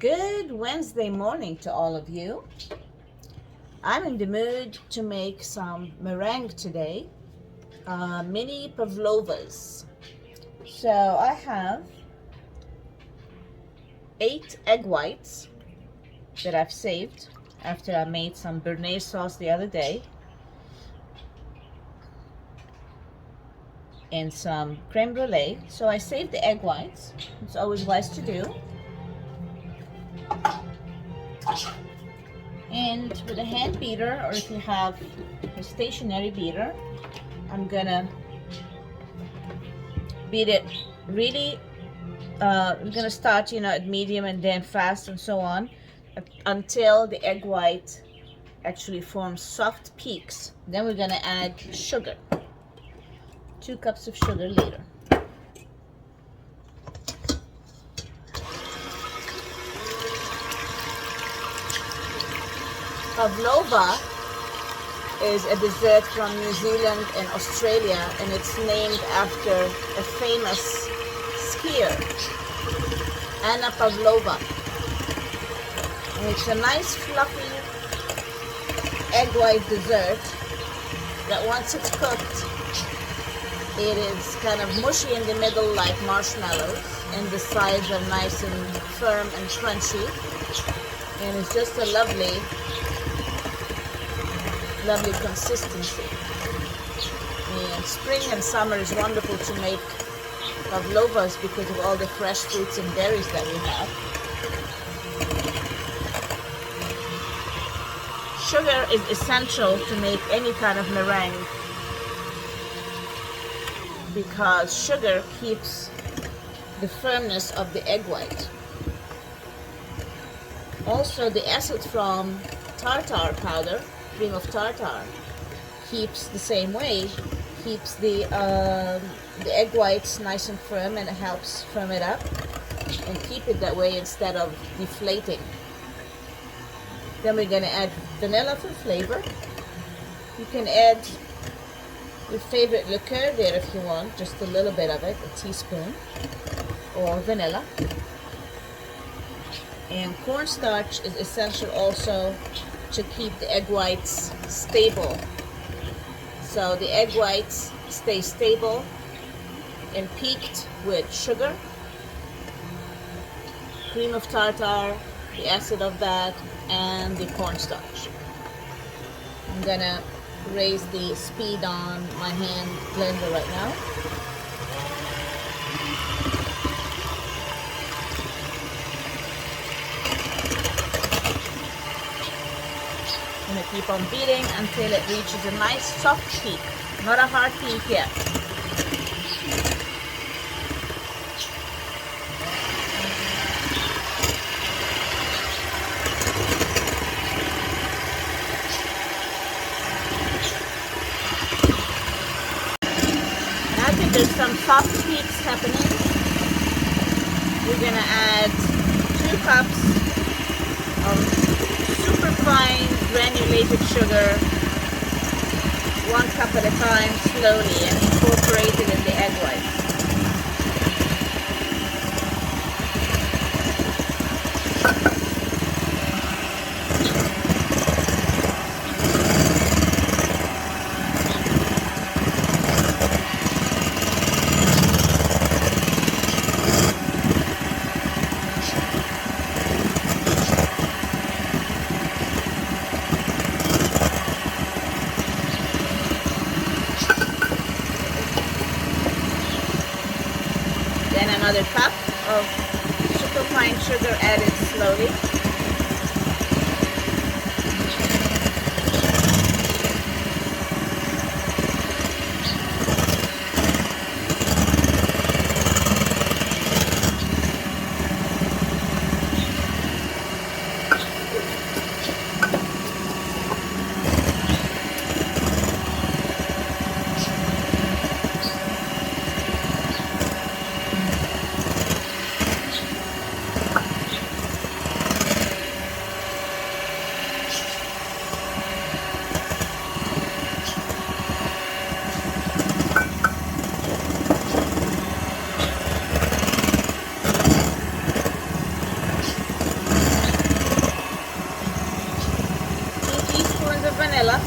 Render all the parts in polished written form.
Good Wednesday morning to all of you. I'm in the mood to make some meringue today, mini Pavlovas. So I have 8 egg whites that I've saved after I made some béarnaise sauce the other day, and some creme brulee. So I saved the egg whites. It's always wise to do. And with a hand beater, or if you have a stationary beater, I'm gonna beat it really. I'm gonna start, at medium and then fast and so on until the egg white actually forms soft peaks. Then we're gonna add sugar. 2 cups of sugar later. Pavlova is a dessert from New Zealand and Australia, and it's named after a famous skier, Anna Pavlova. And it's a nice fluffy egg white dessert that once it's cooked, it is kind of mushy in the middle like marshmallows, and the sides are nice and firm and crunchy, and it's just a lovely consistency. And spring and summer is wonderful to make pavlovas because of all the fresh fruits and berries that we have. Sugar is essential to make any kind of meringue because sugar keeps the firmness of the egg white. Also, the acid from tartar powder, cream of tartar, keeps the same way, keeps the egg whites nice and firm, and it helps firm it up and keep it that way instead of deflating. Then we're going to add vanilla for flavor. You can add your favorite liqueur there if you want, just a little bit of it, a teaspoon, or vanilla. And cornstarch is essential also to keep the egg whites stable. So the egg whites stay stable and peaked with sugar, cream of tartar, the acid of that, and the cornstarch. I'm gonna raise the speed on my hand blender right now. I'm going to keep on beating until it reaches a nice soft peak, not a hard peak yet. Now that there's some soft peaks happening, we're going to add 2 cups of superfine granulated sugar, 1 cup at a time, slowly, and incorporate it in the egg whites. Then another cup of superfine sugar added slowly. Nutella.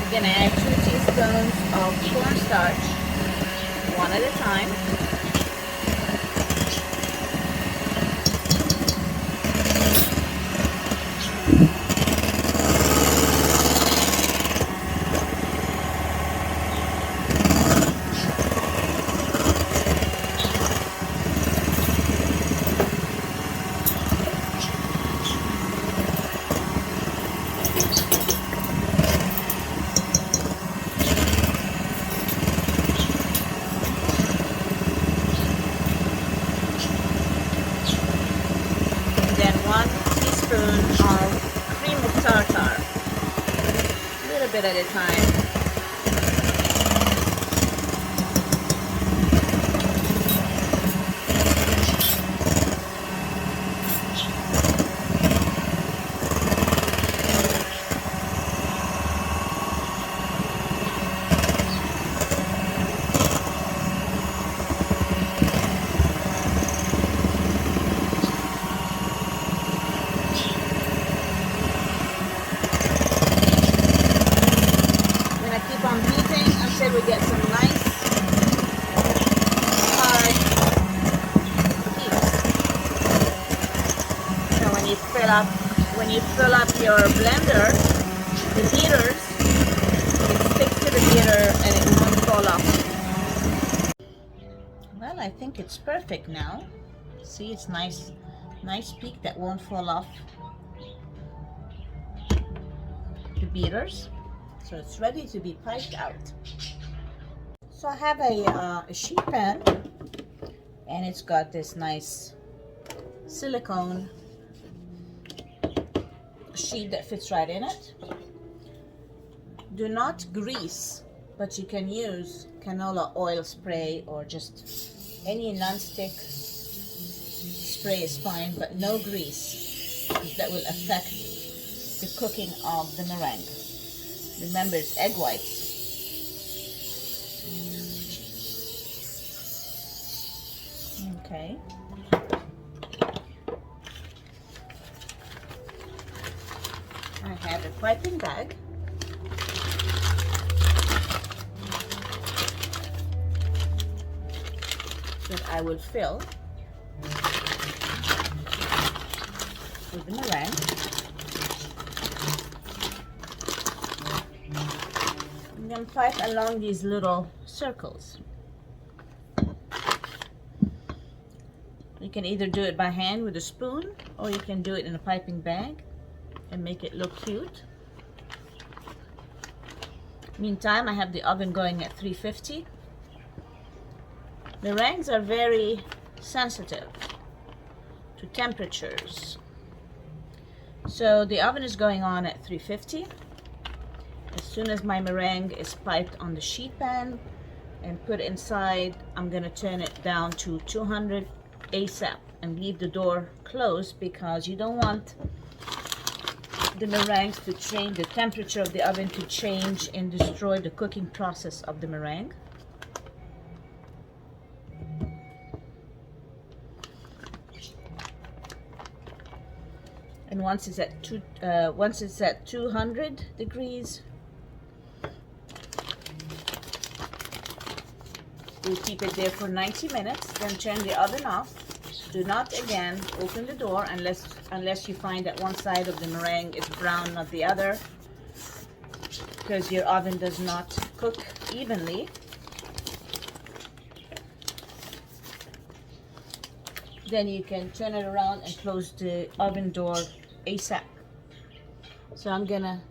We're gonna add 2 teaspoons of cornstarch, one at a time. Then 1 teaspoon of cream of tartar, a little bit at a time. Until we get some nice hard peaks. So when you fill up your blender, the beaters, it sticks to the beater and it won't fall off. Well, I think it's perfect now. See, it's nice peak that won't fall off the beaters. So it's ready to be piped out. So I have a sheet pan, and it's got this nice silicone sheet that fits right in it. Do not grease, but you can use canola oil spray or just any non-stick spray is fine, but no grease, because that will affect the cooking of the meringue. Remember, it's egg whites. Okay. I have a piping bag. That I will fill with the meringue. And then pipe along these little circles. You can either do it by hand with a spoon, or you can do it in a piping bag and make it look cute. Meantime, I have the oven going at 350. Meringues are very sensitive to temperatures. So the oven is going on at 350. As soon as my meringue is piped on the sheet pan and put inside, I'm going to turn it down to 200 ASAP and leave the door closed, because you don't want the meringues to change, the temperature of the oven to change and destroy the cooking process of the meringue. And once it's at 200 degrees, we'll keep it there for 90 minutes, then turn the oven off. Do not again open the door unless you find that one side of the meringue is brown, not the other, because your oven does not cook evenly. Then you can turn it around and close the oven door ASAP. So I'm gonna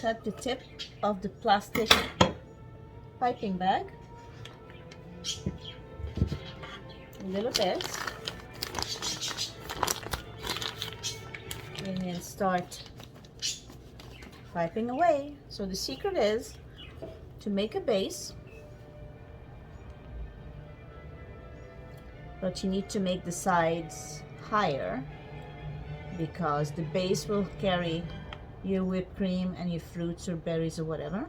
cut the tip of the plastic piping bag a little bit, and then start piping away. So the secret is to make a base, but you need to make the sides higher because the base will carry your whipped cream and your fruits or berries or whatever.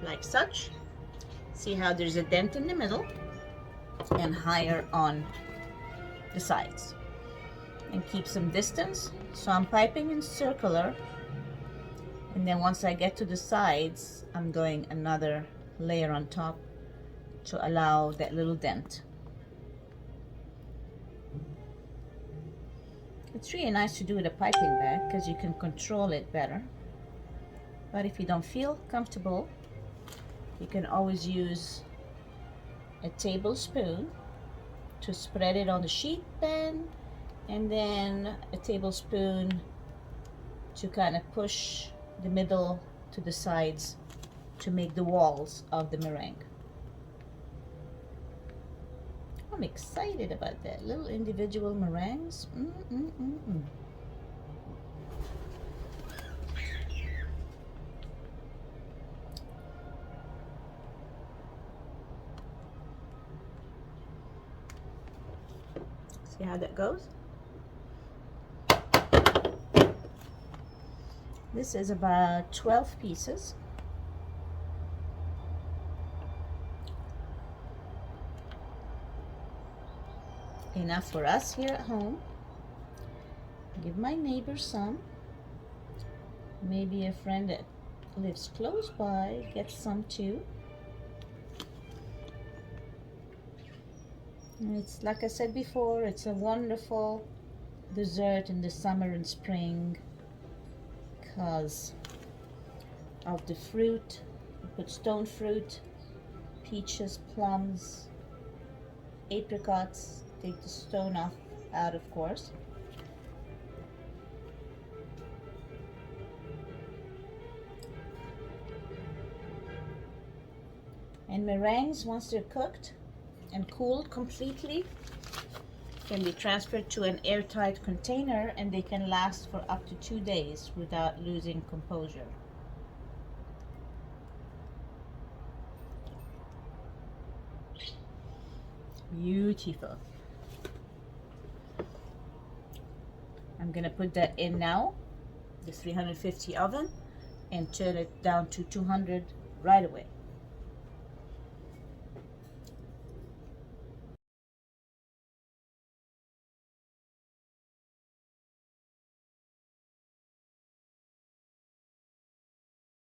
Like such. See how there's a dent in the middle and higher on the sides. And keep some distance. So I'm piping in circular, and then once I get to the sides, I'm going another layer on top to allow that little dent. It's really nice to do with a piping bag because you can control it better. But if you don't feel comfortable, you can always use a tablespoon to spread it on the sheet pan, and then a tablespoon to kind of push the middle to the sides to make the walls of the meringue. I'm excited about that. Little individual meringues. See how that goes? This is about 12 pieces. Enough for us here at home. Give my neighbor some. Maybe a friend that lives close by gets some too. And it's like I said before, it's a wonderful dessert in the summer and spring because of the fruit. You put stone fruit, peaches, plums, apricots. Take the stone out, of course. And meringues, once they're cooked and cooled completely, can be transferred to an airtight container, and they can last for up to 2 days without losing composure. Beautiful. I'm gonna put that in now, the 350 oven, and turn it down to 200 right away.